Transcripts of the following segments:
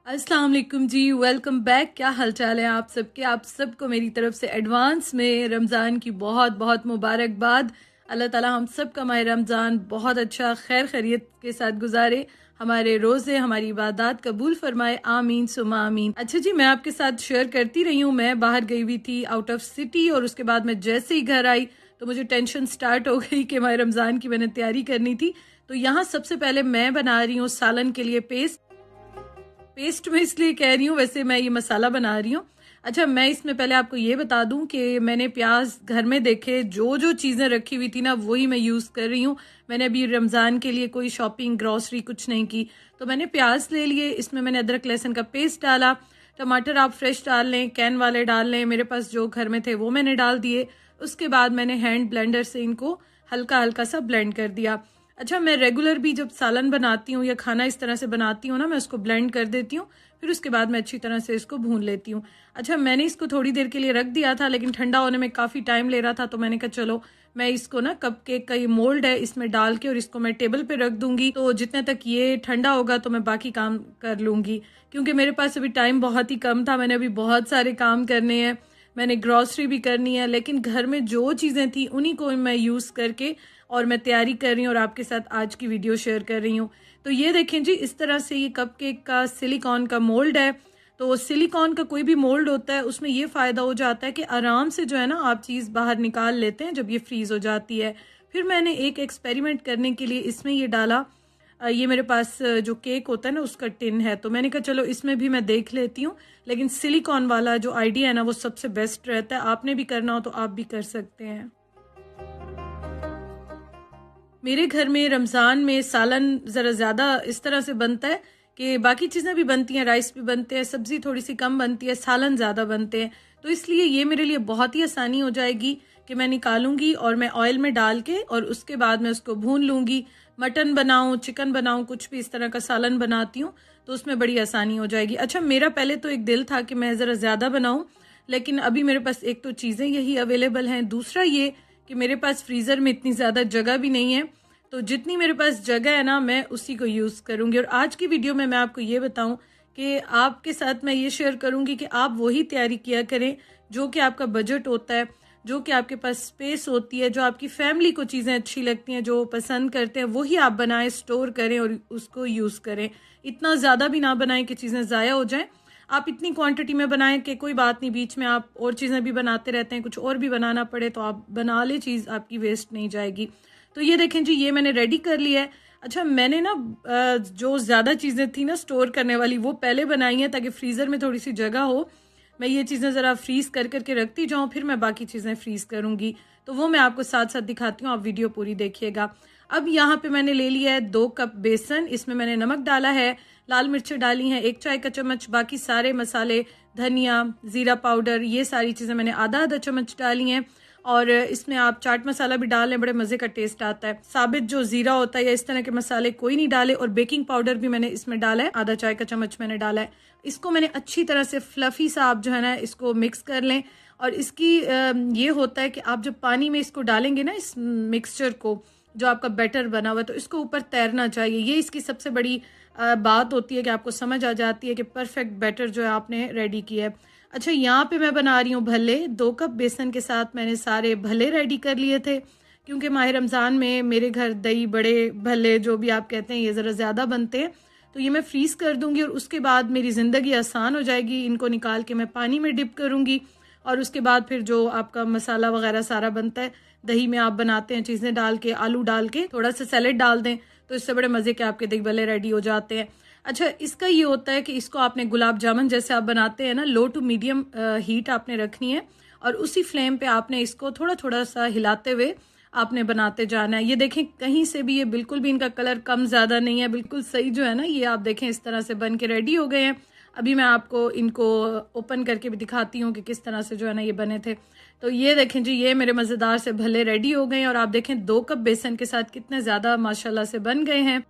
अस्सलाम वालेकुम जी, welcome back. क्या हाल चाल है आप सबके? आप सबको मेरी तरफ से एडवांस में रमज़ान की बहुत बहुत मुबारकबाद। अल्लाह ताला हम सब का माह रमज़ान बहुत अच्छा खैर खैरियत के साथ गुजारे, हमारे रोज़े हमारी इबादत कबूल फरमाए, आमीन सुमा आमीन। अच्छा जी, मैं आपके साथ शेयर करती रही हूँ। मैं बाहर गई हुई थी आउट ऑफ सिटी और उसके बाद मैं जैसे ही घर आई तो मुझे टेंशन स्टार्ट हो गई कि माह रमज़ान की मैंने तैयारी करनी थी। तो यहाँ सबसे पहले मैं बना रही हूँ सालन के लिए पेस्ट में इसलिए कह रही हूँ, वैसे मैं ये मसाला बना रही हूँ। अच्छा, मैं इसमें पहले आपको ये बता दूं कि मैंने प्याज घर में देखे, जो जो चीज़ें रखी हुई थी ना वही मैं यूज़ कर रही हूँ। मैंने अभी रमज़ान के लिए कोई शॉपिंग ग्रॉसरी कुछ नहीं की। तो मैंने प्याज ले लिए, इसमें मैंने अदरक लहसुन का पेस्ट डाला। टमाटर आप फ्रेश डाल लें, कैन वाले डाल लें, मेरे पास जो घर में थे वो मैंने डाल दिए। उसके बाद मैंने हैंड ब्लेंडर से इनको हल्का हल्का सा ब्लेंड कर दिया। अच्छा, मैं रेगुलर भी जब सालन बनाती हूँ या खाना इस तरह से बनाती हूँ ना, मैं उसको ब्लेंड कर देती हूँ, फिर उसके बाद मैं अच्छी तरह से इसको भून लेती हूँ। अच्छा, मैंने इसको थोड़ी देर के लिए रख दिया था, लेकिन ठंडा होने में काफ़ी टाइम ले रहा था, तो मैंने कहा चलो मैं इसको ना कपकेक का ये मोल्ड है इसमें डाल के और इसको मैं टेबल पे रख दूंगी। तो जितने तक ये ठंडा होगा तो मैं बाकी काम कर लूँगी, क्योंकि मेरे पास अभी टाइम बहुत ही कम था। मैंने अभी बहुत सारे काम करने हैं, मैंने ग्रॉसरी भी करनी है, लेकिन घर में जो चीज़ें थी उन्हीं को मैं यूज़ करके और मैं तैयारी कर रही हूँ और आपके साथ आज की वीडियो शेयर कर रही हूँ। तो ये देखें जी, इस तरह से ये कपकेक का सिलिकॉन का मोल्ड है। तो सिलिकॉन का कोई भी मोल्ड होता है उसमें ये फ़ायदा हो जाता है कि आराम से जो है ना आप चीज़ बाहर निकाल लेते हैं जब ये फ्रीज़ हो जाती है। फिर मैंने एक एक्सपेरिमेंट करने के लिए इसमें ये डाला। ये मेरे पास जो केक होता है ना उसका टिन है, तो मैंने कहा चलो इसमें भी मैं देख लेती हूँ। लेकिन सिलिकॉन वाला जो आइडिया है ना वो सबसे बेस्ट रहता है। आपने भी करना हो तो आप भी कर सकते हैं। मेरे घर में रमज़ान में सालन ज़रा ज़्यादा इस तरह से बनता है कि बाकी चीज़ें भी बनती हैं, राइस भी बनते हैं, सब्ज़ी थोड़ी सी कम बनती है, सालन ज़्यादा बनते हैं। तो इसलिए ये मेरे लिए बहुत ही आसानी हो जाएगी कि मैं निकालूंगी और मैं ऑयल में डाल के और उसके बाद मैं उसको भून लूँगी। मटन बनाऊँ, चिकन बनाऊँ, कुछ भी इस तरह का सालन बनाती हूँ तो उसमें बड़ी आसानी हो जाएगी। अच्छा, मेरा पहले तो एक दिल था कि मैं ज़रा ज़्यादा बनाऊँ, लेकिन अभी मेरे पास एक तो चीज़ें यही अवेलेबल हैं, दूसरा ये कि मेरे पास फ्रीज़र में इतनी ज़्यादा जगह भी नहीं है। तो जितनी मेरे पास जगह है ना मैं उसी को यूज़ करूँगी। और आज की वीडियो में मैं आपको ये बताऊँ कि आपके साथ मैं ये शेयर करूँगी कि आप वही तैयारी किया करें जो कि आपका बजट होता है, जो कि आपके पास स्पेस होती है, जो आपकी फैमिली को चीज़ें अच्छी लगती हैं, जो पसंद करते हैं, वही आप बनाएं, स्टोर करें और उसको यूज़ करें। इतना ज़्यादा भी ना बनाएं कि चीज़ें ज़ाया हो जाएं। आप इतनी क्वांटिटी में बनाएं कि कोई बात नहीं, बीच में आप और चीज़ें भी बनाते रहते हैं, कुछ और भी बनाना पड़े तो आप बना ले, चीज़ आपकी वेस्ट नहीं जाएगी। तो ये देखें जी, ये मैंने रेडी कर लिया है। अच्छा, मैंने ना जो ज़्यादा चीज़ें थी ना स्टोर करने वाली वो पहले बनाई हैं ताकि फ्रीज़र में थोड़ी सी जगह हो, मैं ये चीज़ें ज़रा फ्रीज़ कर करके रखती जाऊँ, फिर मैं बाकी चीज़ें फ्रीज़ करूँगी। तो वो मैं आपको साथ साथ दिखाती हूँ, आप वीडियो पूरी देखिएगा। अब यहाँ पे मैंने ले लिया है 2 कप बेसन, इसमें मैंने नमक डाला है, लाल मिर्चें डाली हैं 1 चाय का चम्मच, बाकी सारे मसाले, धनिया, ज़ीरा पाउडर, ये सारी चीज़ें मैंने आधा आधा चम्मच डाली हैं। और इसमें आप चाट मसाला भी डाल लें, बड़े मज़े का टेस्ट आता है। साबित जो ज़ीरा होता है या इस तरह के मसाले कोई नहीं डाले, और बेकिंग पाउडर भी मैंने इसमें डाला है, आधा चाय का चम्मच मैंने डाला है। इसको मैंने अच्छी तरह से फ्लफी सा आप जो है ना इसको मिक्स कर लें। और इसकी ये होता है कि आप जब पानी में इसको डालेंगे ना, इस मिक्सचर को जो आपका बैटर बना हुआ है, तो इसको ऊपर तैरना चाहिए। ये इसकी सबसे बड़ी बात होती है कि आपको समझ आ जाती है कि परफेक्ट बैटर जो है आपने रेडी किया है। अच्छा, यहाँ पे मैं बना रही हूँ भल्ले। 2 कप बेसन के साथ मैंने सारे भल्ले रेडी कर लिए थे, क्योंकि माह रमज़ान में मेरे घर दही बड़े भल्ले जो भी आप कहते हैं ये ज़रा ज़्यादा बनते हैं। तो ये मैं फ्रीज़ कर दूंगी और उसके बाद मेरी ज़िंदगी आसान हो जाएगी। इनको निकाल के मैं पानी में डिप करूँगी और उसके बाद फिर जो आपका मसाला वगैरह सारा बनता है, दही में आप बनाते हैं चीज़ें डाल के, आलू डाल के, थोड़ा सा सैलेड डाल दें तो इससे बड़े मज़े के आपके दही भल्ले रेडी हो जाते हैं। अच्छा, इसका ये होता है कि इसको आपने गुलाब जामुन जैसे आप बनाते हैं ना, लो टू मीडियम हीट आपने रखनी है और उसी फ्लेम पे आपने इसको थोड़ा थोड़ा सा हिलाते हुए आपने बनाते जाना है। ये देखें, कहीं से भी ये बिल्कुल भी इनका कलर कम ज़्यादा नहीं है, बिल्कुल सही जो है ना, ये आप देखें इस तरह से बन के रेडी हो गए हैं। अभी मैं आपको इनको ओपन करके भी दिखाती हूँ कि किस तरह से जो है ना ये बने थे। तो ये देखें जी, ये मेरे मज़ेदार से भले रेडी हो गए हैं और आप देखें 2 कप बेसन के साथ कितने ज़्यादा माशाल्लाह से बन गए हैं।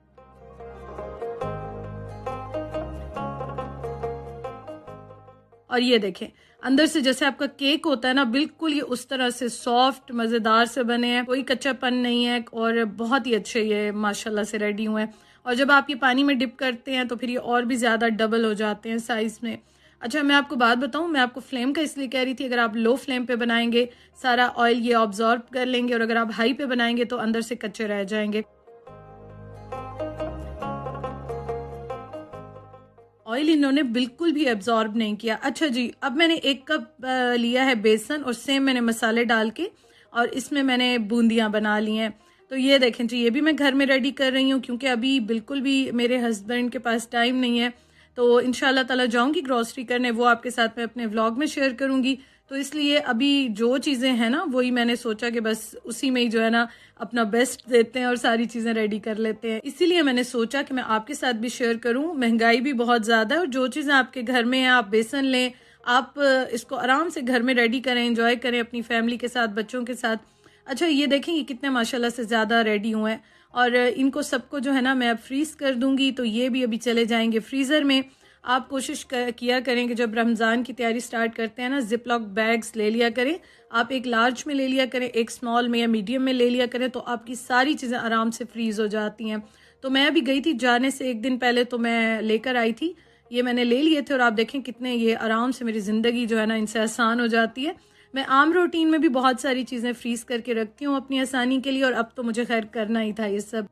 और ये देखें, अंदर से जैसे आपका केक होता है ना, बिल्कुल ये उस तरह से सॉफ्ट मज़ेदार से बने हैं, कोई कच्चापन नहीं है और बहुत ही अच्छे ये माशाल्लाह से रेडी हुए हैं। और जब आप ये पानी में डिप करते हैं तो फिर ये और भी ज़्यादा डबल हो जाते हैं साइज़ में। अच्छा, मैं आपको बात बताऊं, मैं आपको फ्लेम का इसलिए कह रही थी, अगर आप लो फ्लेम पे बनाएंगे सारा ऑयल ये ऑब्जॉर्ब कर लेंगे, और अगर आप हाई पे बनाएंगे तो अंदर से कच्चे रह जाएंगे। ऑयल इन्होंने बिल्कुल भी एब्जॉर्ब नहीं किया। अच्छा जी, अब मैंने 1 कप लिया है बेसन, और सेम मैंने मसाले डाल के और इसमें मैंने बूंदियाँ बना ली हैं। तो ये देखें जी, ये भी मैं घर में रेडी कर रही हूँ क्योंकि अभी बिल्कुल भी मेरे हस्बैंड के पास टाइम नहीं है। तो इंशाल्लाह ताला जाऊँगी ग्रॉसरी करने, वो आपके साथ मैं अपने व्लॉग में शेयर करूँगी। तो इसलिए अभी जो चीज़ें हैं ना, वही मैंने सोचा कि बस उसी में ही जो है ना अपना बेस्ट देते हैं और सारी चीज़ें रेडी कर लेते हैं। इसीलिए मैंने सोचा कि मैं आपके साथ भी शेयर करूं। महंगाई भी बहुत ज़्यादा है और जो चीज़ें आपके घर में हैं, आप बेसन लें, आप इसको आराम से घर में रेडी करें, एंजॉय करें अपनी फैमिली के साथ, बच्चों के साथ। अच्छा, ये देखें ये कितने माशाल्लाह से ज़्यादा रेडी हुए हैं, और इनको सबको जो है ना मैं अब फ्रीज़ कर दूंगी। तो ये भी अभी चले जाएंगे फ्रीज़र में। आप कोशिश किया करें कि जब रमज़ान की तैयारी स्टार्ट करते हैं ना, जिप लॉक बैग्स ले लिया करें। आप एक लार्ज में ले लिया करें, एक स्मॉल में या मीडियम में ले लिया करें, तो आपकी सारी चीज़ें आराम से फ्रीज़ हो जाती हैं। तो मैं अभी गई थी जाने से 1 दिन पहले, तो मैं लेकर आई थी, ये मैंने ले लिए थे, और आप देखें कितने ये आराम से मेरी ज़िंदगी जो है ना इनसे आसान हो जाती है। मैं आम रूटीन में भी बहुत सारी चीज़ें फ्रीज़ करके रखती हूँ अपनी आसानी के लिए, और अब तो मुझे खैर करना ही था ये सब।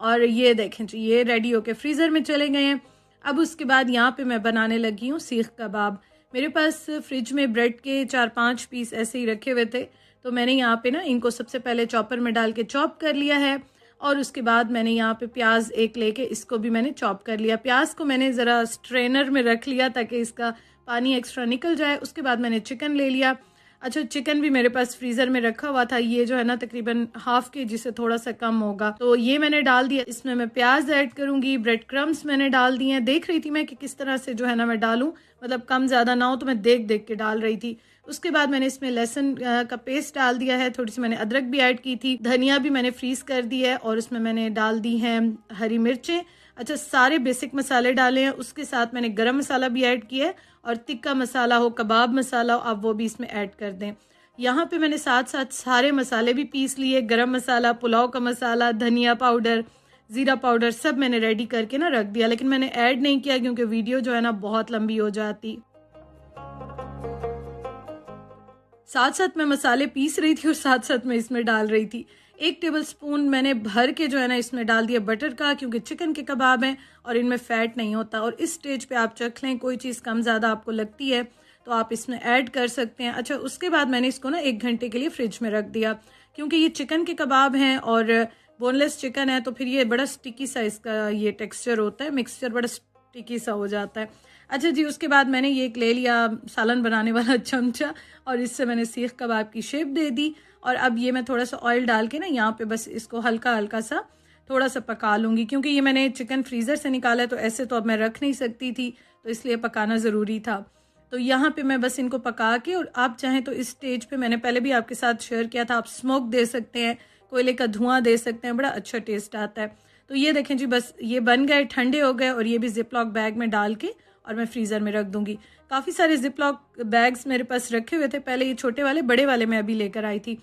और ये देखें जी, ये रेडी होके फ्रीज़र में चले गए हैं। अब उसके बाद यहाँ पे मैं बनाने लगी हूँ सीख कबाब। मेरे पास फ्रिज में ब्रेड के 4-5 पीस ऐसे ही रखे हुए थे, तो मैंने यहाँ पे ना इनको सबसे पहले चॉपर में डाल के चॉप कर लिया है, और उसके बाद मैंने यहाँ पे प्याज एक लेके इसको भी मैंने चॉप कर लिया। प्याज को मैंने ज़रा स्ट्रेनर में रख लिया ताकि इसका पानी एक्स्ट्रा निकल जाए। उसके बाद मैंने चिकन ले लिया। अच्छा, चिकन भी मेरे पास फ्रीज़र में रखा हुआ था, ये जो है ना तकरीबन ½ kg से थोड़ा सा कम होगा, तो ये मैंने डाल दिया। इसमें मैं प्याज ऐड करूंगी, ब्रेड क्रम्स मैंने डाल दिए हैं। देख रही थी मैं कि किस तरह से जो है ना मैं डालूं, मतलब कम ज़्यादा ना हो, तो मैं देख देख के डाल रही थी। उसके बाद मैंने इसमें लहसुन का पेस्ट डाल दिया है, थोड़ी सी मैंने अदरक भी ऐड की थी, धनिया भी मैंने फ्रीज़ कर दी है, और उसमें मैंने डाल दी हैं हरी मिर्चें। अच्छा, सारे बेसिक मसाले डाले हैं, उसके साथ मैंने गरम मसाला भी ऐड किया है, और तिक्का मसाला हो, कबाब मसाला हो, आप वो भी इसमें ऐड कर दें। यहाँ पे मैंने साथ साथ सारे मसाले भी पीस लिए, गरम मसाला, पुलाव का मसाला, धनिया पाउडर, ज़ीरा पाउडर, सब मैंने रेडी करके ना रख दिया, लेकिन मैंने ऐड नहीं किया क्योंकि वीडियो जो है ना बहुत लंबी हो जाती। साथ साथ मैं मसाले पीस रही थी और साथ साथ मैं इसमें डाल रही थी। 1 टेबल स्पून मैंने भर के जो है ना इसमें डाल दिया बटर का, क्योंकि चिकन के कबाब हैं और इनमें फ़ैट नहीं होता। और इस स्टेज पे आप चख लें, कोई चीज़ कम ज़्यादा आपको लगती है तो आप इसमें ऐड कर सकते हैं। अच्छा, उसके बाद मैंने इसको ना 1 घंटे के लिए फ्रिज में रख दिया, क्योंकि ये चिकन के कबाब हैं और बोनलेस चिकन है, तो फिर ये बड़ा स्टिकी सा इसका ये टेक्स्चर होता है, मिक्सचर बड़ा स्टिकी सा हो जाता है। अच्छा जी, उसके बाद मैंने ये एक ले लिया सालन बनाने वाला चमचा, और इससे मैंने सीख कबाब की शेप दे दी। और अब ये मैं थोड़ा सा ऑयल डाल के ना यहाँ पे बस इसको हल्का हल्का सा थोड़ा सा पका लूँगी, क्योंकि ये मैंने चिकन फ्रीज़र से निकाला है, तो ऐसे तो अब मैं रख नहीं सकती थी, तो इसलिए पकाना ज़रूरी था। तो यहाँ पे मैं बस इनको पका के, और आप चाहें तो इस स्टेज पे मैंने पहले भी आपके साथ शेयर किया था, आप स्मोक दे सकते हैं, कोयले का धुआं दे सकते हैं, बड़ा अच्छा टेस्ट आता है। तो ये देखें जी, बस ये बन गए, ठंडे हो गए, और ये भी जिप लॉक बैग में डाल के और मैं फ्रीज़र में रख दूंगी। काफ़ी सारे जिप लॉक बैग्स मेरे पास रखे हुए थे पहले, ये छोटे वाले, बड़े वाले मैं अभी लेकर आई थी,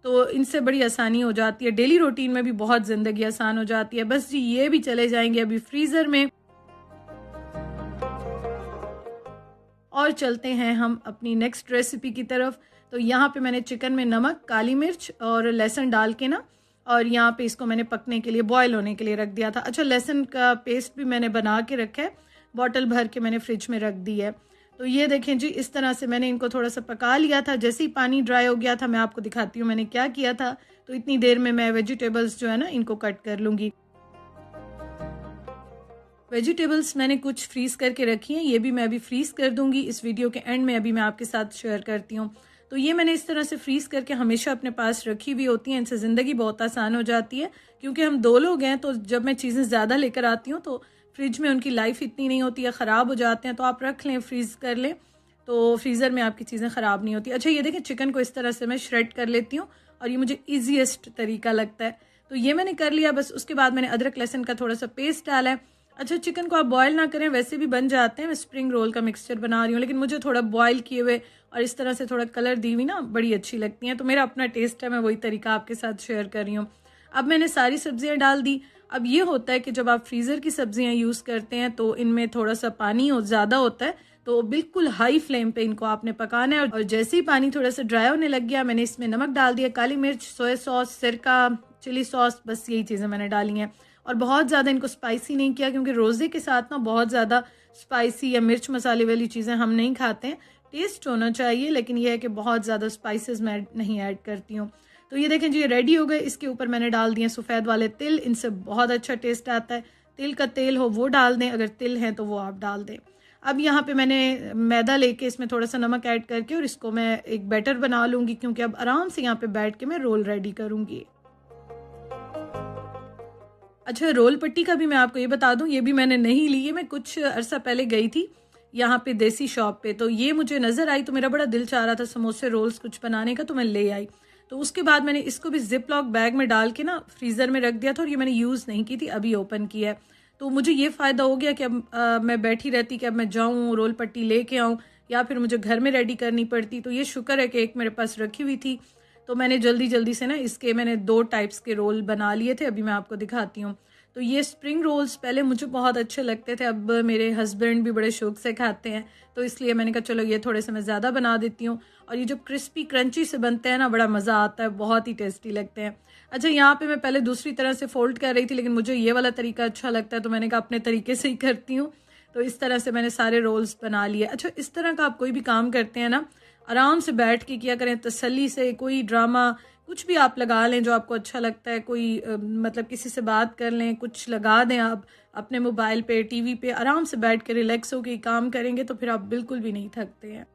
तो इनसे बड़ी आसानी हो जाती है, डेली रूटीन में भी बहुत ज़िंदगी आसान हो जाती है। बस जी, ये भी चले जाएंगे अभी फ्रीज़र में। और चलते हैं हम अपनी नेक्स्ट रेसिपी की तरफ। तो यहाँ पे मैंने चिकन में नमक, काली मिर्च और लहसुन डाल के ना, और यहाँ पे इसको मैंने पकने के लिए, बॉयल होने के लिए रख दिया था। अच्छा, लहसुन का पेस्ट भी मैंने बना के रखा है, बॉटल भर के मैंने फ्रिज में रख दी है। तो ये देखें जी, इस तरह से मैंने इनको थोड़ा सा पका लिया था। जैसे ही पानी ड्राई हो गया था, मैं आपको दिखाती हूँ मैंने क्या किया था। तो इतनी देर में मैं वेजिटेबल्स जो है ना इनको कट कर लूँगी। वेजिटेबल्स मैंने कुछ फ्रीज़ करके रखी हैं, ये भी मैं अभी फ्रीज़ कर दूंगी। इस वीडियो के एंड में अभी मैं आपके साथ शेयर करती हूँ। तो ये मैंने इस तरह से फ्रीज़ करके हमेशा अपने पास रखी हुई होती हैं, इनसे ज़िंदगी बहुत आसान हो जाती है, क्योंकि हम 2 लोग हैं, तो जब मैं चीज़ें ज़्यादा लेकर आती हूँ तो फ्रिज में उनकी लाइफ इतनी नहीं होती है, ख़राब हो जाते हैं। तो आप रख लें, फ्रीज़ कर लें, तो फ्रीज़र में आपकी चीज़ें ख़राब नहीं होती। अच्छा, ये देखें, चिकन को इस तरह से मैं श्रेड कर लेती हूँ, और ये मुझे ईजीएस्ट तरीका लगता है। तो ये मैंने कर लिया। बस उसके बाद मैंने अदरक लहसुन का थोड़ा सा पेस्ट डाला है, अच्छा, चिकन को आप बॉयल ना करें, वैसे भी बन जाते हैं। मैं स्प्रिंग रोल का मिक्सचर बना रही हूँ, लेकिन मुझे थोड़ा बॉयल किए हुए और इस तरह से थोड़ा कलर दी हुई ना बड़ी अच्छी लगती हैं। तो मेरा अपना टेस्ट है, मैं वही तरीका आपके साथ शेयर कर रही हूँ। अब मैंने सारी सब्जियां डाल दी। अब ये होता है कि जब आप फ्रीज़र की सब्जियां यूज़ करते हैं तो इनमें थोड़ा सा पानी ज़्यादा होता है, तो बिल्कुल हाई फ्लेम पे इनको आपने पकाना है। और जैसे ही पानी थोड़ा सा ड्राई होने लग गया, मैंने इसमें नमक डाल दिया, काली मिर्च, सोया सॉस, सिरका, चिली सॉस, बस यही चीज़ें मैंने डाली हैं। और बहुत ज़्यादा इनको स्पाइसी नहीं किया, क्योंकि रोज़े के साथ ना बहुत ज़्यादा स्पाइसी या मिर्च मसाले वाली चीज़ें हम नहीं खाते हैं। टेस्ट होना चाहिए, लेकिन यह है कि बहुत ज़्यादा स्पाइसेस मैं नहीं ऐड करती हूँ। तो ये देखें जी, ये रेडी हो गए। इसके ऊपर मैंने डाल दिए सफ़ेद वाले तिल, इनसे बहुत अच्छा टेस्ट आता है। तिल का तेल हो वो डाल दें, अगर तिल है तो वो आप डाल दें। अब यहाँ पे मैंने मैदा लेके इसमें थोड़ा सा नमक ऐड करके और इसको मैं एक बैटर बना लूँगी, क्योंकि अब आराम से यहाँ पे बैठ के मैं रोल रेडी करूँगी। अच्छा, रोल पट्टी का भी मैं आपको ये बता दूं, ये भी मैंने नहीं ली है। मैं कुछ अरसा पहले गई थी यहाँ पे देसी शॉप पे, तो ये मुझे नज़र आई, तो मेरा बड़ा दिल चाह रहा था समोसे रोल्स कुछ बनाने का, तो मैं ले आई। तो उसके बाद मैंने इसको भी जिप लॉक बैग में डाल के ना फ्रीज़र में रख दिया था, और ये मैंने यूज़ नहीं की थी, अभी ओपन की है। तो मुझे ये फ़ायदा हो गया कि अब मैं बैठी रहती कि अब मैं जाऊँ रोल पट्टी लेके आऊँ, या फिर मुझे घर में रेडी करनी पड़ती। तो ये शुक्र है कि एक मेरे पास रखी हुई थी, तो मैंने जल्दी जल्दी से ना इसके मैंने 2 टाइप्स के रोल बना लिए थे। अभी मैं आपको दिखाती हूँ। तो ये स्प्रिंग रोल्स पहले मुझे बहुत अच्छे लगते थे, अब मेरे हस्बैंड भी बड़े शौक से खाते हैं, तो इसलिए मैंने कहा चलो ये थोड़े से मैं ज़्यादा बना देती हूँ। और ये जो क्रिस्पी क्रंची से बनते हैं ना, बड़ा मज़ा आता है, बहुत ही टेस्टी लगते हैं। अच्छा, यहाँ पे मैं पहले दूसरी तरह से फोल्ड कर रही थी, लेकिन मुझे ये वाला तरीका अच्छा लगता है, तो मैंने कहा अपने तरीके से ही करती हूँ। तो इस तरह से मैंने सारे रोल्स बना लिए। अच्छा, इस तरह का आप कोई भी काम करते हैं ना, आराम से बैठ के किया करें, तसल्ली से। कोई ड्रामा कुछ भी आप लगा लें जो आपको अच्छा लगता है, कोई मतलब किसी से बात कर लें, कुछ लगा दें आप अपने मोबाइल पे, टीवी पे, आराम से बैठ के रिलैक्स होकर काम करेंगे तो फिर आप बिल्कुल भी नहीं थकते हैं।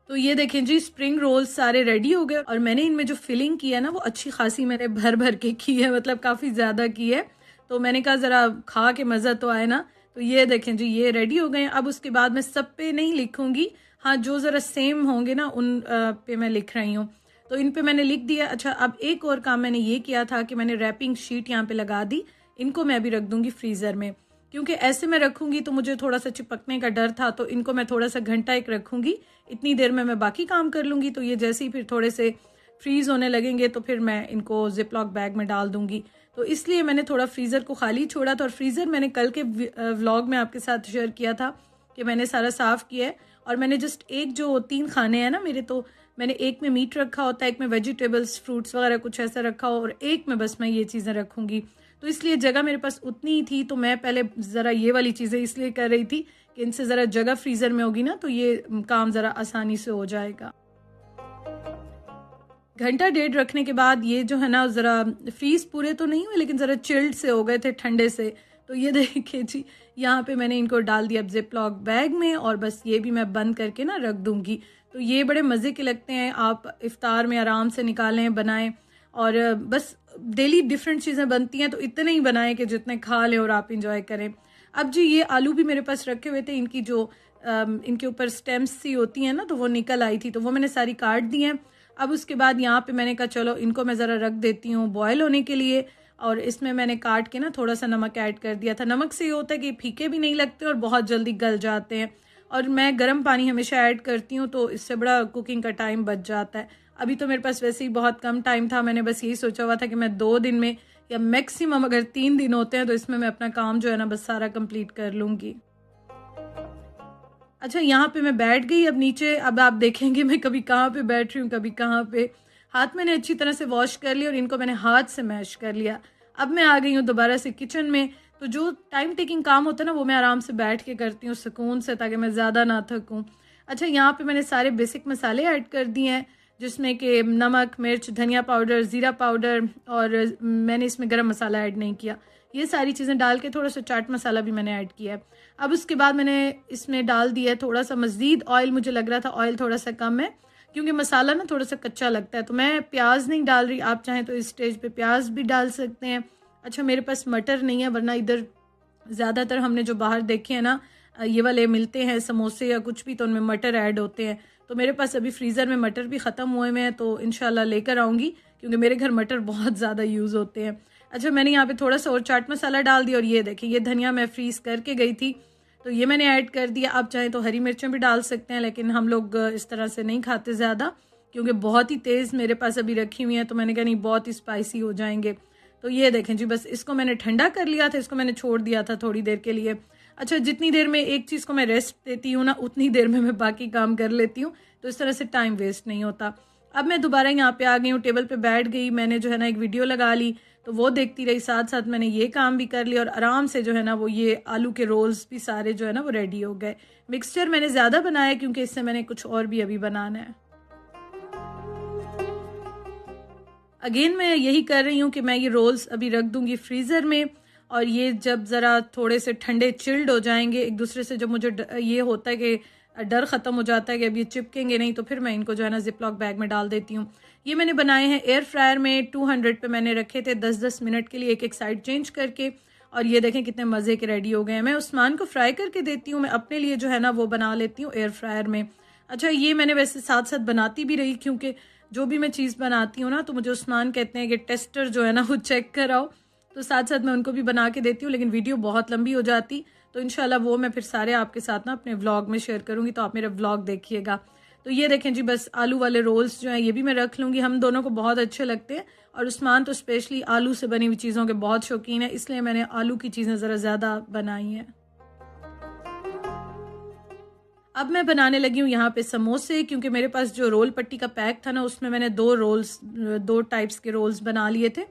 तो ये देखें जी, स्प्रिंग रोल्स सारे रेडी हो गए, और मैंने इनमें जो फिलिंग की है ना, वो अच्छी खासी मैंने भर भर के की है, मतलब काफ़ी ज़्यादा की है। तो मैंने कहा ज़रा खा के मज़ा तो आए ना। तो ये देखें जी, ये रेडी हो गए हैं। अब उसके बाद मैं सब पे नहीं लिखूंगी, हाँ जो ज़रा सेम होंगे ना उन पे मैं लिख रही हूँ। तो इन पे मैंने लिख दिया। अच्छा, अब एक और काम मैंने ये किया था कि मैंने रैपिंग शीट यहाँ पे लगा दी। इनको मैं अभी रख दूंगी फ्रीज़र में, क्योंकि ऐसे मैं रखूंगी तो मुझे थोड़ा सा चिपकने का डर था, तो इनको मैं थोड़ा सा घंटा एक रखूंगी। इतनी देर में मैं बाकी काम कर लूँगी। तो ये जैसे ही फिर थोड़े से फ्रीज़ होने लगेंगे तो फिर मैं इनको जिप लॉक बैग में डाल दूँगी। तो इसलिए मैंने थोड़ा फ्रीज़र को खाली छोड़ा था, और फ्रीज़र मैंने कल के व्लॉग में आपके साथ शेयर किया था कि मैंने सारा साफ़ किया है। और मैंने जस्ट एक जो 3 खाने हैं ना मेरे, तो मैंने एक में मीट रखा होता है, एक में वेजिटेबल्स, फ्रूट्स वगैरह कुछ ऐसा रखा हो, और एक में बस मैं ये चीज़ें रखूँगी। तो इसलिए जगह मेरे पास उतनी ही थी, तो मैं पहले ज़रा ये वाली चीज़ें इसलिए कर रही थी कि इनसे ज़रा जगह फ्रीज़र में होगी ना, तो ये काम ज़रा आसानी से हो जाएगा। घंटा डेढ़ रखने के बाद ये जो है ना, ज़रा फ्रीज़ पूरे तो नहीं हुए, लेकिन ज़रा चिल्ड से हो गए थे, ठंडे से। तो ये देखिए जी, यहाँ पे मैंने इनको डाल दिया जिप लॉक बैग में, और बस ये भी मैं बंद करके ना रख दूँगी। तो ये बड़े मज़े के लगते हैं, आप इफ्तार में आराम से निकालें, बनाएं। और बस डेली डिफरेंट चीज़ें बनती हैं, तो इतने ही बनाएं कि जितने खा लें और आप इंजॉय करें। अब जी, ये आलू भी मेरे पास रखे हुए थे, इनकी जो इनके ऊपर स्टेम्स सी होती हैं ना, तो वो निकल आई थी, तो वो मैंने सारी काट दी हैं। अब उसके बाद यहाँ पे मैंने कहा चलो इनको मैं ज़रा रख देती हूँ बॉयल होने के लिए, और इसमें मैंने काट के ना थोड़ा सा नमक ऐड कर दिया था। नमक से ये होता है कि फीके भी नहीं लगते और बहुत जल्दी गल जाते हैं। और मैं गर्म पानी हमेशा ऐड करती हूँ, तो इससे बड़ा कुकिंग का टाइम बच जाता है। अभी तो मेरे पास वैसे ही बहुत कम टाइम था, मैंने बस यही सोचा हुआ था कि मैं 2 दिन में, या मैक्सिमम अगर 3 दिन होते हैं, तो इसमें मैं अपना काम जो है ना बस सारा कंप्लीट कर लूँगी। अच्छा, यहाँ पे मैं बैठ गई अब नीचे। अब आप देखेंगे मैं कभी कहाँ पे बैठ रही हूँ, कभी कहाँ पे। हाथ मैंने अच्छी तरह से वॉश कर लिया, और इनको मैंने हाथ से मैश कर लिया। अब मैं आ गई हूँ दोबारा से किचन में। तो जो टाइम टेकिंग काम होता है ना, वो मैं आराम से बैठ के करती हूँ सुकून से, ताकि मैं ज़्यादा ना थकूँ। अच्छा, यहाँ पे मैंने सारे बेसिक मसाले ऐड कर दिए हैं, जिसमें कि नमक, मिर्च, धनिया पाउडर, ज़ीरा पाउडर, और मैंने इसमें गरम मसाला ऐड नहीं किया। ये सारी चीज़ें डाल के थोड़ा सा चाट मसाला भी मैंने ऐड किया है। अब उसके बाद मैंने इसमें डाल दिया है थोड़ा सा मज़ीद ऑयल। मुझे लग रहा था ऑयल थोड़ा सा कम है, क्योंकि मसाला ना थोड़ा सा कच्चा लगता है। तो मैं प्याज नहीं डाल रही, आप चाहें तो इस स्टेज पे प्याज भी डाल सकते हैं। अच्छा, मेरे पास मटर नहीं है, वरना इधर ज़्यादातर हमने जो बाहर देखे हैं ना, ये वाले मिलते हैं समोसे या कुछ भी, तो उनमें मटर ऐड होते हैं। तो मेरे पास अभी फ्रीज़र में मटर भी ख़त्म हुए हैं, तो इंशाल्लाह लेकर आऊँगी, क्योंकि मेरे घर मटर बहुत ज़्यादा यूज़ होते हैं। अच्छा, मैंने यहाँ पे थोड़ा सा और चाट मसाला डाल दिया, और ये देखिए ये धनिया मैं फ्रीज़ करके गई थी तो ये मैंने ऐड कर दिया। आप चाहें तो हरी मिर्चें भी डाल सकते हैं, लेकिन हम लोग इस तरह से नहीं खाते ज़्यादा, क्योंकि बहुत ही तेज़ मेरे पास अभी रखी हुई हैं, तो मैंने कहा नहीं बहुत ही स्पाइसी हो जाएंगे। तो ये देखें जी, बस इसको मैंने ठंडा कर लिया था, इसको मैंने छोड़ दिया था थोड़ी देर के लिए। अच्छा, जितनी देर में एक चीज़ को मैं रेस्ट देती हूँ ना, उतनी देर में मैं बाकी काम कर लेती हूँ, तो इस तरह से टाइम वेस्ट नहीं होता। अब मैं दोबारा यहाँ पे आ गई हूँ, टेबल पे बैठ गई, मैंने जो है ना एक वीडियो लगा ली, तो वो देखती रही, साथ साथ मैंने ये काम भी कर लिया, और आराम से जो है ना वो ये आलू के रोल्स भी सारे जो है ना वो रेडी हो गए। मिक्सचर मैंने ज़्यादा बनाया क्योंकि इससे मैंने कुछ और भी अभी बनाना है। अगेन मैं यही कर रही हूँ कि मैं ये रोल्स अभी रख दूँगी फ्रीज़र में, और ये जब ज़रा थोड़े से ठंडे चिल्ड हो जाएंगे एक दूसरे से, जब मुझे ये होता है कि डर ख़त्म हो जाता है कि अब ये चिपकेंगे नहीं, तो फिर मैं इनको जो है ना जिप लॉक बैग में डाल देती हूँ। ये मैंने बनाए हैं एयर फ्रायर में, 200 पे मैंने रखे थे 10-10 मिनट के लिए, एक एक साइड चेंज करके, और ये देखें कितने मज़े के रेडी हो गए हैं। मैं उस्मान को फ्राई करके देती हूँ, मैं अपने लिए जो है ना वो बना लेती हूँ एयर फ्रायर में। अच्छा, ये मैंने वैसे साथ साथ बनाती भी रही, क्योंकि जो भी मैं चीज़ बनाती हूँ ना, तो मुझे उस्मान कहते हैं कि टेस्टर जो है ना वो चेक कराओ, तो साथ साथ मैं उनको भी बना के देती हूँ, लेकिन वीडियो बहुत लंबी हो जाती, तो इंशाल्लाह वो मैं फिर सारे आपके साथ ना अपने व्लॉग में शेयर करूँगी, तो आप मेरा व्लॉग देखिएगा। तो ये देखें जी, बस आलू वाले रोल्स जो हैं ये भी मैं रख लूँगी, हम दोनों को बहुत अच्छे लगते हैं, और उस्मान तो स्पेशली आलू से बनी हुई चीज़ों के बहुत शौकीन है, इसलिए मैंने आलू की चीज़ें ज़रा ज़्यादा बनाई हैं। अब मैं बनाने लगी हूँ यहाँ पे समोसे, क्योंकि मेरे पास जो रोल पट्टी का पैक था ना, उसमें मैंने दो टाइप्स के रोल्स बना लिए थे,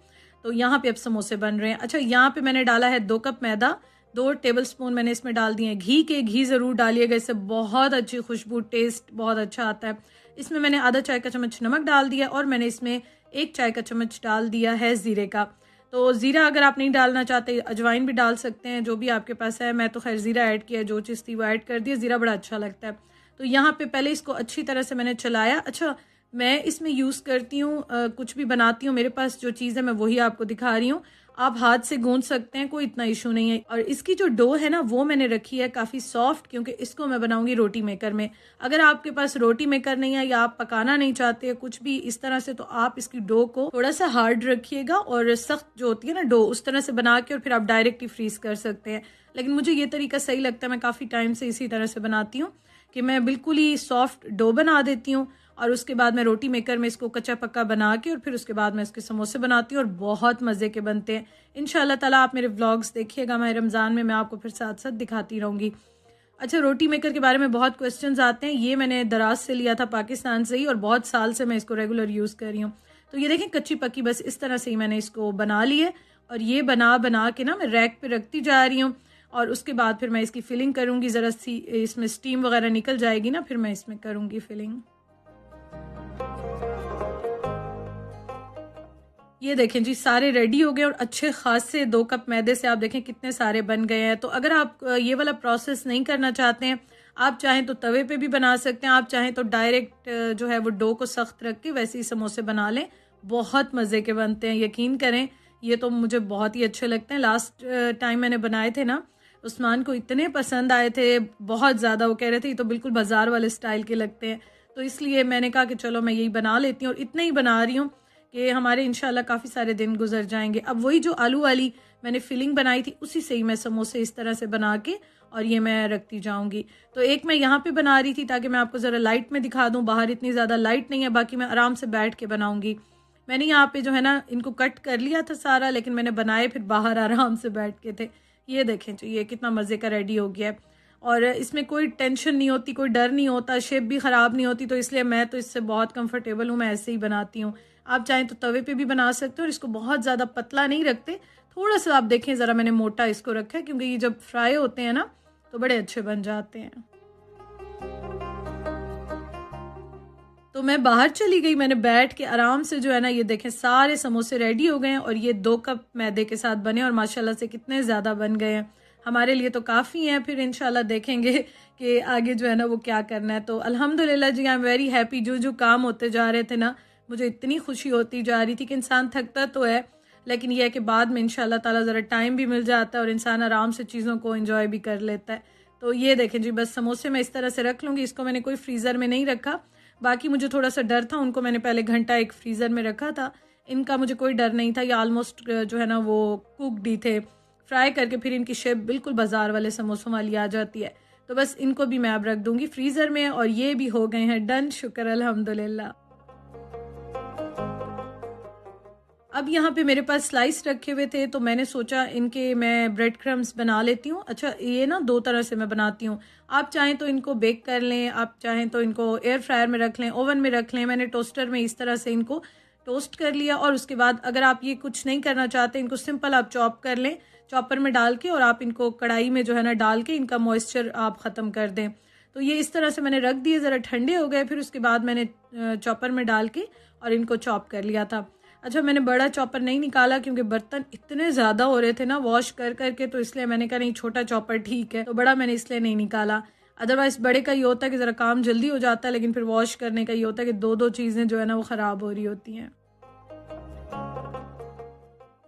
तो यहाँ पे अब समोसे बन रहे हैं। अच्छा, यहाँ पे मैंने डाला है 2 कप मैदा, 2 टेबलस्पून मैंने इसमें डाल दिए हैं घी ज़रूर डालिएगा, इससे बहुत अच्छी खुशबू, टेस्ट बहुत अच्छा आता है। इसमें मैंने आधा चाय का चम्मच नमक डाल दिया, और मैंने इसमें 1 चाय का चम्मच डाल दिया है ज़ीरे का। तो ज़ीरा अगर आप नहीं डालना चाहते, अजवाइन भी डाल सकते हैं, जो भी आपके पास है। मैं तो खैर ज़ीरा ऐड किया, जो चीज़ थी वो ऐड कर दिया, ज़ीरा बड़ा अच्छा लगता है। तो यहाँ पे पहले इसको अच्छी तरह से मैंने चलाया। अच्छा, मैं इसमें यूज़ करती हूँ, कुछ भी बनाती हूँ, मेरे पास जो चीज़ है मैं वही आपको दिखा रही हूँ, आप हाथ से गूंथ सकते हैं, कोई इतना इशू नहीं है। और इसकी जो डो है ना वो मैंने रखी है काफ़ी सॉफ्ट, क्योंकि इसको मैं बनाऊंगी रोटी मेकर में। अगर आपके पास रोटी मेकर नहीं है, या आप पकाना नहीं चाहते कुछ भी इस तरह से, तो आप इसकी डो को थोड़ा सा हार्ड रखिएगा, और सख्त जो होती है ना डो, उस तरह से बना के और फिर आप डायरेक्ट ही फ्रीज कर सकते हैं। लेकिन मुझे ये तरीका सही लगता है, मैं काफ़ी टाइम से इसी तरह से बनाती हूँ कि मैं बिल्कुल ही सॉफ्ट डो बना देती हूँ, और उसके बाद मैं रोटी मेकर में इसको कच्चा पक्का बना के, और फिर उसके बाद मैं इसके समोसे बनाती हूँ, और बहुत मज़े के बनते हैं। इंशाल्लाह ताला आप मेरे व्लॉग्स देखिएगा, मैं रमज़ान में मैं आपको फिर साथ साथ दिखाती रहूँगी। अच्छा, रोटी मेकर के बारे में बहुत क्वेश्चंस आते हैं। ये मैंने दराज से लिया था, पाकिस्तान से ही, और बहुत साल से मैं इसको रेगुलर यूज़ कर रही हूँ। तो ये देखें कच्ची पक्की, बस इस तरह से ही मैंने इसको बना ली है, और ये बना बना के ना मैं रैक पे रखती जा रही हूँ, और उसके बाद फिर मैं इसकी फिलिंग करूँगी। ज़रा सी इसमें स्टीम वगैरह निकल जाएगी ना, फिर मैं इसमें करूँगी फिलिंग। ये देखें जी, सारे रेडी हो गए, और अच्छे खासे 2 कप मैदे से आप देखें कितने सारे बन गए हैं। तो अगर आप ये वाला प्रोसेस नहीं करना चाहते हैं, आप चाहें तो तवे पे भी बना सकते हैं, आप चाहें तो डायरेक्ट जो है वो डो को सख्त रख के वैसे ही समोसे बना लें, बहुत मज़े के बनते हैं, यकीन करें। ये तो मुझे बहुत ही अच्छे लगते हैं। लास्ट टाइम मैंने बनाए थे ना, उस्मान को इतने पसंद आए थे, बहुत ज़्यादा। वो कह रहे थे ये तो बिल्कुल बाज़ार वाले स्टाइल के लगते हैं, तो इसलिए मैंने कहा कि चलो मैं यही बना लेती हूँ, और इतना ही बना रही हूँ कि हमारे इंशाल्लाह काफ़ी सारे दिन गुजर जाएंगे। अब वही जो आलू वाली मैंने फिलिंग बनाई थी, उसी से ही मैं समोसे इस तरह से बना के और ये मैं रखती जाऊंगी। तो एक मैं यहाँ पे बना रही थी ताकि मैं आपको ज़रा लाइट में दिखा दूँ, बाहर इतनी ज़्यादा लाइट नहीं है, बाकी मैं आराम से बैठ के बनाऊंगी। मैंने यहाँ पे जो है ना इनको कट कर लिया था सारा, लेकिन मैंने बनाए फिर बाहर आराम से बैठ के थे। ये देखें जो ये कितना मज़े का रेडी हो गया है, और इसमें कोई टेंशन नहीं होती, कोई डर नहीं होता, शेप भी ख़राब नहीं होती। तो इसलिए मैं तो इससे बहुत कंफर्टेबल हूँ, मैं ऐसे ही बनाती हूँ। आप चाहें तो तवे पे भी बना सकते हो, और इसको बहुत ज़्यादा पतला नहीं रखते, थोड़ा सा आप देखें ज़रा मैंने मोटा इसको रखा है, क्योंकि ये जब फ्राई होते हैं ना तो बड़े अच्छे बन जाते हैं। तो मैं बाहर चली गई, मैंने बैठ के आराम से जो है ना ये देखें सारे समोसे रेडी हो गए हैं, और ये 2 कप मैदे के साथ बने, और माशाल्लाह से कितने ज़्यादा बन गए हैं। हमारे लिए तो काफ़ी हैं, फिर इंशाल्लाह देखेंगे कि आगे जो है ना वो क्या करना है। तो अल्हम्दुलिल्लाह जी, आई एम वेरी हैप्पी। जो जो काम होते जा रहे थे ना, मुझे इतनी खुशी होती जा रही थी कि इंसान थकता तो है, लेकिन यह है कि बाद में इंशाल्लाह ताला ज़रा टाइम भी मिल जाता है, और इंसान आराम से चीज़ों को एंजॉय भी कर लेता है। तो ये देखें जी, बस समोसे मैं इस तरह से रख लूँगी, इसको मैंने कोई फ्रीज़र में नहीं रखा, बाकी मुझे थोड़ा सा डर था, उनको मैंने पहले घंटा एक फ्रीज़र में रखा था। इनका मुझे कोई डर नहीं था, ये ऑलमोस्ट जो है ना वो कुकड ही थे। फ्राई करके फिर इनकी शेप बिल्कुल बाज़ार वाले समोसों वाली आ जाती है। तो बस इनको भी मैं अब रख दूंगी फ्रीज़र में, और ये भी हो गए हैं डन, शुक्र अल्हम्दुलिल्लाह। अब यहाँ पे मेरे पास स्लाइस रखे हुए थे, तो मैंने सोचा इनके मैं ब्रेड क्रम्स बना लेती हूँ। अच्छा, ये ना दो तरह से मैं बनाती हूँ। आप चाहें तो इनको बेक कर लें, आप चाहें तो इनको एयर फ्रायर में रख लें, ओवन में रख लें। मैंने टोस्टर में इस तरह से इनको टोस्ट कर लिया, और उसके बाद अगर आप ये कुछ नहीं करना चाहते, इनको सिंपल आप चॉप कर लें, चॉपर में डाल के, और आप इनको कढ़ाई में जो है ना डाल के इनका मॉइस्चर आप ख़त्म कर दें। तो ये इस तरह से मैंने रख दिए, ज़रा ठंडे हो गए, फिर उसके बाद मैंने चॉपर में डाल के और इनको चॉप कर लिया था। अच्छा, मैंने बड़ा चॉपर नहीं निकाला क्योंकि बर्तन इतने ज़्यादा हो रहे थे ना वॉश कर करके, तो इसलिए मैंने कहा नहीं छोटा चॉपर ठीक है, तो बड़ा मैंने इसलिए नहीं निकाला। अदरवाइज़ बड़े का ये होता है कि ज़रा काम जल्दी हो जाता है, लेकिन फिर वॉश करने का ये होता है कि दो दो चीज़ें जो है ना वो ख़राब हो रही होती हैं।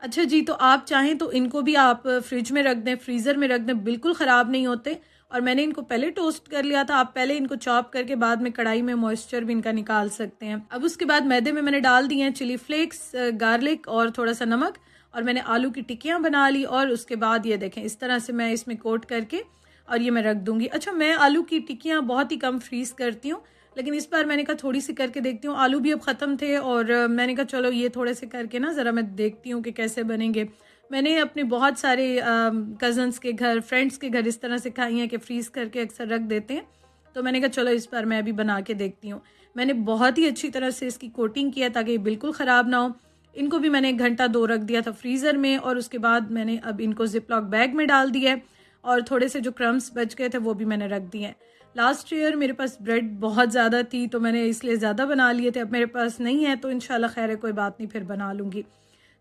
अच्छा जी, तो आप चाहें तो इनको भी आप फ्रिज में रख दें, फ्रीज़र में रख दें, बिल्कुल ख़राब नहीं होते। और मैंने इनको पहले टोस्ट कर लिया था, आप पहले इनको चॉप करके बाद में कढ़ाई में मॉइस्चर भी इनका निकाल सकते हैं। अब उसके बाद मैदे में मैंने डाल दिए हैं चिली फ्लेक्स, गार्लिक और थोड़ा सा नमक, और मैंने आलू की टिक्कियाँ बना ली, और उसके बाद ये देखें इस तरह से मैं इसमें कोट करके और ये मैं रख दूंगी। अच्छा, मैं आलू की टिक्कियाँ बहुत ही कम फ्रीज़ करती हूँ, लेकिन इस बार मैंने कहा थोड़ी सी करके देखती हूँ। आलू भी अब ख़त्म थे, और मैंने कहा चलो ये थोड़े से करके ना ज़रा मैं देखती हूँ कि कैसे बनेंगे। मैंने अपने बहुत सारे कज़न्स के घर, फ्रेंड्स के घर इस तरह से खाई हैं कि फ्रीज़ करके अक्सर रख देते हैं, तो मैंने कहा चलो इस बार मैं भी बना के देखती हूँ। मैंने बहुत ही अच्छी तरह से इसकी कोटिंग किया ताकि ये बिल्कुल ख़राब ना हो। इनको भी मैंने 1 घंटा 2 रख दिया था फ्रीज़र में, और उसके बाद मैंने अब इनको ज़िप-लॉक बैग में डाल दिया है, और थोड़े से जो क्रम्स बच गए थे वो भी मैंने रख दिए हैं। लास्ट ईयर मेरे पास ब्रेड बहुत ज़्यादा थी, तो मैंने इसलिए ज़्यादा बना लिए थे। अब मेरे पास नहीं है, तो इंशाल्लाह खैर है, कोई बात नहीं, फिर बना लूँगी।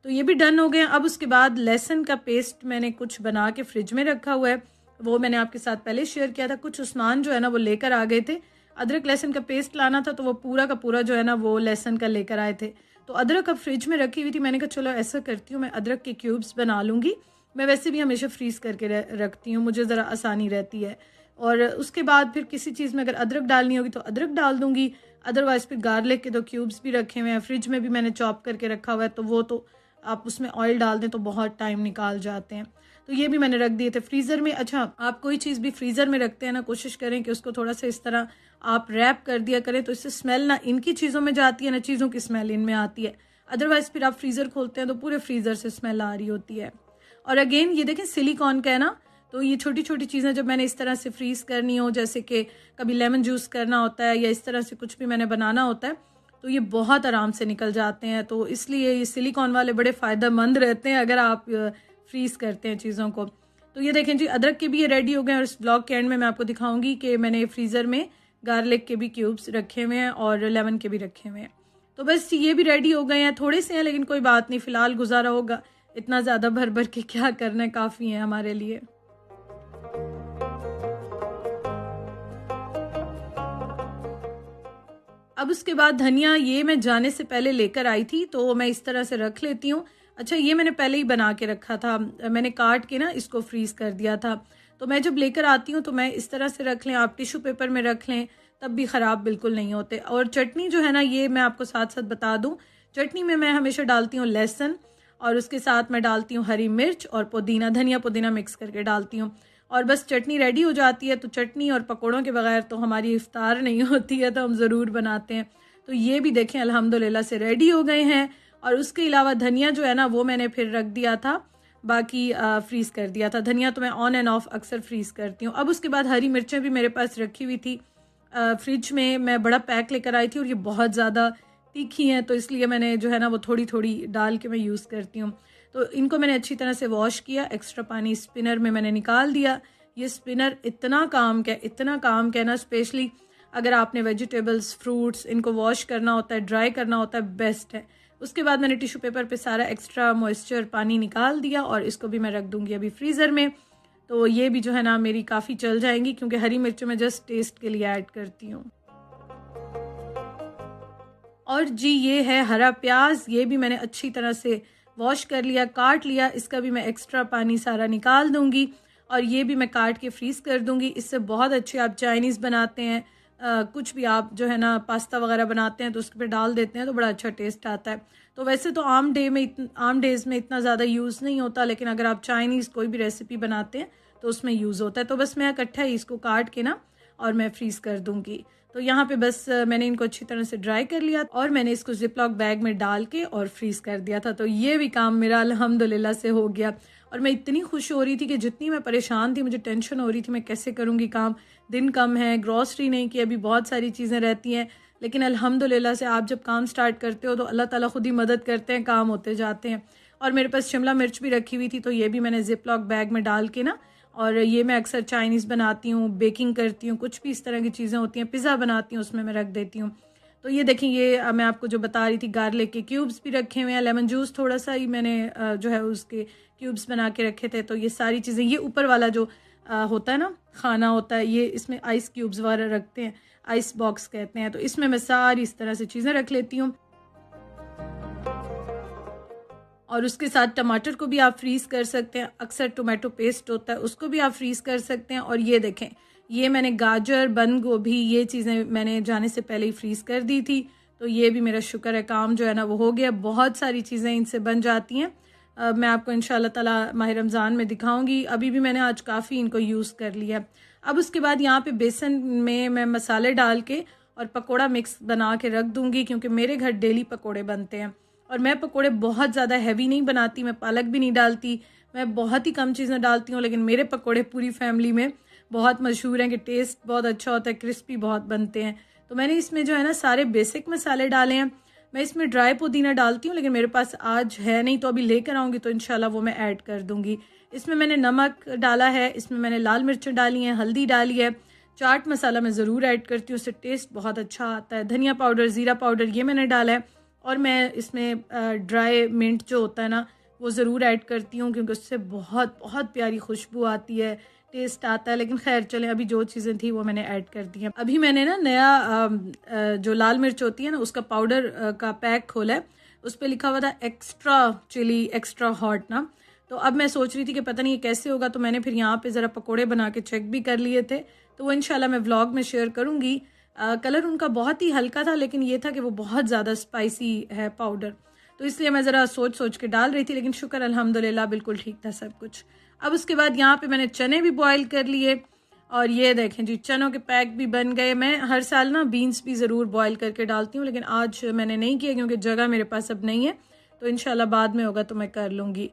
तो ये भी डन हो गए। अब उसके बाद लहसुन का पेस्ट मैंने कुछ बना के फ्रिज में रखा हुआ है, वो मैंने आपके साथ पहले शेयर किया था। कुछ उस्मान जो है ना वो लेकर आ गए थे, अदरक लहसुन का पेस्ट लाना था, तो वो पूरा का पूरा जो है ना वो लहसुन का लेकर आए थे। तो अदरक अब फ्रिज में रखी हुई थी, मैंने कहा चलो ऐसा करती हूँ, मैं अदरक के क्यूब्स बना लूँगी। मैं वैसे भी हमेशा फ्रीज़ करके रखती हूँ, मुझे ज़रा आसानी रहती है। और उसके बाद फिर किसी चीज़ में अगर अदरक डालनी होगी तो अदरक डाल दूँगी, अदरवाइज़ फिर गार्लिक के 2 क्यूब्स भी रखे हुए हैं, फ्रिज में भी मैंने चॉप करके रखा हुआ है, तो वो तो आप उसमें ऑयल डाल दें तो बहुत टाइम निकाल जाते हैं। तो ये भी मैंने रख दिए थे फ्रीज़र में। अच्छा, आप कोई चीज़ भी फ्रीज़र में रखते हैं ना, कोशिश करें कि उसको थोड़ा सा इस तरह आप रैप कर दिया करें, तो इससे स्मेल ना इनकी चीज़ों में जाती है, ना चीज़ों की स्मेल इनमें आती है। अदरवाइज़ फिर आप फ्रीज़र खोलते हैं तो पूरे फ्रीज़र से स्मेल आ रही होती है। और अगेन ये देखें सिलिकॉन का है ना, तो ये छोटी छोटी चीज़ें जब मैंने इस तरह से फ्रीज़ करनी हो, जैसे कि कभी लेमन जूस करना होता है या इस तरह से कुछ भी मैंने बनाना होता है, तो ये बहुत आराम से निकल जाते हैं। तो इसलिए ये सिलिकॉन वाले बड़े फ़ायदेमंद रहते हैं अगर आप फ्रीज़ करते हैं चीज़ों को। तो ये देखें जी, अदरक के भी ये रेडी हो गए, और इस ब्लॉग के एंड में मैं आपको दिखाऊंगी कि मैंने फ्रीज़र में गार्लिक के भी क्यूब्स रखे हुए हैं और लेमन के भी रखे हुए हैं। तो बस ये भी रेडी हो गए हैं, थोड़े से हैं लेकिन कोई बात नहीं, फ़िलहाल गुजारा होगा। इतना ज़्यादा भर भर के क्या करना है, काफ़ी है हमारे लिए। अब उसके बाद धनिया ये मैं जाने से पहले लेकर आई थी, तो मैं इस तरह से रख लेती हूँ। अच्छा, ये मैंने पहले ही बना के रखा था, मैंने काट के ना इसको फ्रीज़ कर दिया था। तो मैं जब लेकर आती हूँ तो मैं इस तरह से रख लें, आप टिश्यू पेपर में रख लें, तब भी ख़राब बिल्कुल नहीं होते। और चटनी जो है ना, ये मैं आपको साथ साथ बता दूँ, चटनी में मैं हमेशा डालती हूँ लहसुन, और उसके साथ मैं डालती हूँ हरी मिर्च और पुदीना, धनिया पुदीना मिक्स करके डालती हूँ, और बस चटनी रेडी हो जाती है। तो चटनी और पकौड़ों के बगैर तो हमारी इफ्तार नहीं होती है, तो हम ज़रूर बनाते हैं। तो ये भी देखें अल्हम्दुलिल्लाह से रेडी हो गए हैं। और उसके अलावा धनिया जो है ना वो मैंने फिर रख दिया था, बाकी फ्रीज़ कर दिया था। धनिया तो मैं ऑन एंड ऑफ अक्सर फ्रीज़ करती हूँ। अब उसके बाद हरी मिर्चें भी मेरे पास रखी हुई थी फ्रिज में, मैं बड़ा पैक लेकर आई थी, और ये बहुत ज़्यादा तीखी हैं, तो इसलिए मैंने जो है ना वो थोड़ी थोड़ी डाल के मैं यूज़ करती हूँ। तो इनको मैंने अच्छी तरह से वॉश किया, एक्स्ट्रा पानी स्पिनर में मैंने निकाल दिया। ये स्पिनर इतना काम का, इतना काम का ना, स्पेशली अगर आपने वेजिटेबल्स, फ्रूट्स इनको वॉश करना होता है, ड्राई करना होता है, बेस्ट है। उसके बाद मैंने टिश्यू पेपर पे सारा एक्स्ट्रा मॉइस्चर पानी निकाल दिया, और इसको भी मैं रख दूँगी अभी फ्रीज़र में। तो ये भी जो है ना मेरी काफ़ी चल जाएंगी, क्योंकि हरी मिर्च मैं जस्ट टेस्ट के लिए ऐड करती हूँ। और जी, ये है हरा प्याज, ये भी मैंने अच्छी तरह से वॉश कर लिया, काट लिया, इसका भी मैं एक्स्ट्रा पानी सारा निकाल दूंगी, और ये भी मैं काट के फ्रीज़ कर दूंगी। इससे बहुत अच्छे आप चाइनीज़ बनाते हैं कुछ भी आप जो है ना पास्ता वगैरह बनाते हैं तो उसके पे डाल देते हैं तो बड़ा अच्छा टेस्ट आता है। तो वैसे तो आम डेज़ में इतना ज़्यादा यूज़ नहीं होता, लेकिन अगर आप चाइनीज़ कोई भी रेसिपी बनाते हैं तो उसमें यूज़ होता है। तो बस मैं इकट्ठा ही इसको काट के ना और मैं फ्रीज़ कर दूँगी। तो यहाँ पे बस मैंने इनको अच्छी तरह से ड्राई कर लिया और मैंने इसको ज़िप-लॉक बैग में डाल के और फ्रीज़ कर दिया था। तो ये भी काम मेरा अल्हम्दुलिल्लाह से हो गया और मैं इतनी खुश हो रही थी कि जितनी मैं परेशान थी, मुझे टेंशन हो रही थी मैं कैसे करूँगी काम, दिन कम है, ग्रॉसरी नहीं की, अभी बहुत सारी चीज़ें रहती हैं। लेकिन अल्हम्दुलिल्लाह से आप जब काम स्टार्ट करते हो तो अल्लाह ताला खुद ही मदद करते हैं, काम होते जाते हैं। और मेरे पास शिमला मिर्च भी रखी हुई थी तो ये भी मैंने ज़िप-लॉक बैग में डाल के ना, और ये मैं अक्सर चाइनीज़ बनाती हूँ, बेकिंग करती हूँ, कुछ भी इस तरह की चीज़ें होती हैं, पिज़्ज़ा बनाती हूँ उसमें मैं रख देती हूँ। तो ये देखें, ये मैं आपको जो बता रही थी, गार्लिक के क्यूब्स भी रखे हुए हैं, लेमन जूस थोड़ा सा ही मैंने जो है उसके क्यूब्स बना के रखे थे। तो ये सारी चीज़ें, ये ऊपर वाला जो होता है ना खाना होता है, ये इसमें आइस क्यूब्स वगैरह रखते हैं, आइस बॉक्स कहते हैं। तो इसमें मैं सारी इस तरह से चीज़ें रख लेती हूँ। और उसके साथ टमाटर को भी आप फ्रीज़ कर सकते हैं, अक्सर टोमेटो पेस्ट होता है उसको भी आप फ्रीज़ कर सकते हैं। और ये देखें, ये मैंने गाजर, बंद गोभी, ये चीज़ें मैंने जाने से पहले ही फ्रीज़ कर दी थी। तो ये भी मेरा शुक्र है, काम जो है ना वो हो गया। बहुत सारी चीज़ें इनसे बन जाती हैं। मैं आपको इंशाल्लाह ताला माह रमज़ान में दिखाऊंगी। अभी भी मैंने आज काफ़ी इनको यूज़ कर लिया। अब उसके बाद यहाँ पे बेसन में मैं मसाले डाल के और पकोड़ा मिक्स बना के रख दूँगी, क्योंकि मेरे घर डेली पकोड़े बनते हैं। और मैं पकोड़े बहुत ज़्यादा हैवी नहीं बनाती, मैं पालक भी नहीं डालती, मैं बहुत ही कम चीज़ें डालती हूँ। लेकिन मेरे पकोड़े पूरी फैमिली में बहुत मशहूर हैं कि टेस्ट बहुत अच्छा होता है, क्रिस्पी बहुत बनते हैं। तो मैंने इसमें जो है ना सारे बेसिक मसाले डाले हैं। मैं इसमें ड्राई पुदीना डालती हूँ, लेकिन मेरे पास आज है नहीं, तो अभी लेकर आऊँगी तो इंशाल्लाह वो मैं ऐड कर दूँगी। इसमें मैंने नमक डाला है, इसमें मैंने लाल मिर्च डाली हैं, हल्दी डाली है, चाट मसाला मैं ज़रूर ऐड करती हूँ, उससे टेस्ट बहुत अच्छा आता है। धनिया पाउडर, ज़ीरा पाउडर ये मैंने डाला है। और मैं इसमें ड्राई मिंट जो होता है ना वो ज़रूर ऐड करती हूँ, क्योंकि उससे बहुत बहुत प्यारी खुशबू आती है, टेस्ट आता है। लेकिन खैर चलें, अभी जो चीज़ें थी वो मैंने ऐड कर दी हैं। अभी मैंने ना नया जो लाल मिर्च होती है ना उसका पाउडर का पैक खोला है, उस पर लिखा हुआ था एक्स्ट्रा चिली एक्स्ट्रा हॉट ना। तो अब मैं सोच रही थी कि पता नहीं ये कैसे होगा, तो मैंने फिर यहाँ पे ज़रा पकोड़े बना के चेक भी कर लिए थे। तो वो इंशाल्लाह मैं व्लॉग में शेयर करूँगी। कलर उनका बहुत ही हल्का था, लेकिन ये था कि वो बहुत ज़्यादा स्पाइसी है पाउडर, तो इसलिए मैं ज़रा सोच सोच के डाल रही थी। लेकिन शुक्र अल्हम्दुलिल्लाह बिल्कुल ठीक था सब कुछ। अब उसके बाद यहाँ पे मैंने चने भी बॉईल कर लिए, और ये देखें जी, चनों के पैक भी बन गए। मैं हर साल ना बीन्स भी ज़रूर बॉईल करके डालती हूँ, लेकिन आज मैंने नहीं किया क्योंकि जगह मेरे पास अब नहीं है। तो इंशाल्लाह बाद में होगा तो मैं कर लूँगी।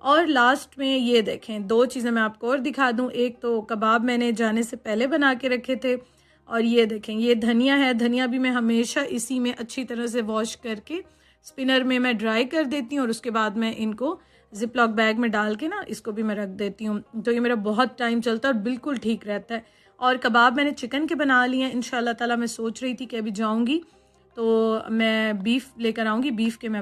और लास्ट में ये देखें, दो चीज़ें मैं आपको और दिखा दूं। एक तो कबाब मैंने जाने से पहले बना के रखे थे, और ये देखें ये धनिया है। धनिया भी मैं हमेशा इसी में अच्छी तरह से वॉश करके स्पिनर में मैं ड्राई कर देती हूँ, और उसके बाद मैं इनको जिप-लॉक बैग में डाल के ना इसको भी मैं रख देती हूँ। तो ये मेरा बहुत टाइम चलता है और बिल्कुल ठीक रहता है। और कबाब मैंने चिकन के बना लिए हैं। इंशाल्लाह ताला मैं सोच रही थी कि अभी जाऊँगी तो मैं बीफ लेकर आऊँगी, बीफ के मैं